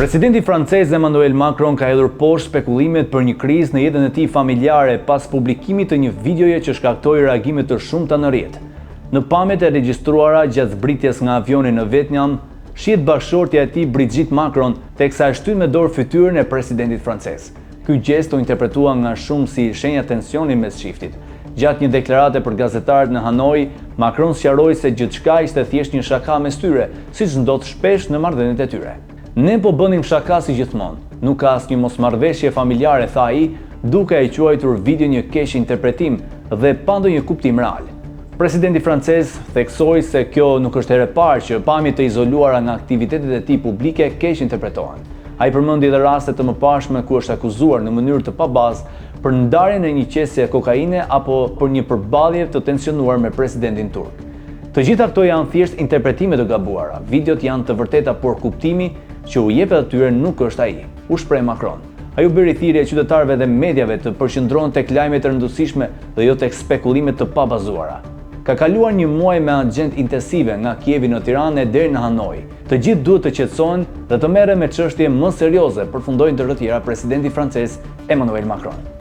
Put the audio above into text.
Presidenti francez Emmanuel Macron ka hedhur poshtë spekulimet për një krizë në jetën e tij familjare pas publikimit të një videoje që shkaktoi reagime të shumta në rrjet. Në pamjet e regjistruara gjatë zbritjes nga avioni në Vietnam, shihet bashkëshortja e tij Brigitte Macron teksa e shtyn me dorë fytyrën e presidentit francez. Ky gest u interpretua nga shumë si shenja tensioni mes çiftit. Gjatë një deklarate për gazetarët në Hanoi, Macron sqaroi se gjithçka ishte thjesht një shaka mes tyre, siç ndodh shpesh në marrëdhëniet e tyre. Ne po bënim shaka si gjithmonë. Nuk ka asnjë mosmarrveshje familjare, tha ai, duke e quajtur video një keq interpretim dhe pa ndonjë kuptim real. Presidenti francez theksoi se kjo nuk është herë e parë që pamjet të izoluara nga aktivitetet e tij publike keq interpretohen. Ai përmendi edhe raste të mëparshme ku është akuzuar në mënyrë të pabazë për ndarjen e një qesje kokaine apo për një përballje të tensionuar me presidentin turk. Të gjitha këto janë thjesht interpretime të gabuara. Videot janë të vërteta, por kuptimi që u jepet atyre nuk është ai, u shpreh Macron. Ai u bëri thirrje qytetarëve dhe mediave të përqendrohen tek lajmet e rëndësishme dhe jo tek spekulimet të pabazuara. Ka kaluar një muaj me agent intensive nga Kievi në Tiranë deri në Hanoi. Të gjithë duhet të qetësohen dhe të merren me çështje më serioze, përfundoi ndër të tjera presidenti francez Emmanuel Macron.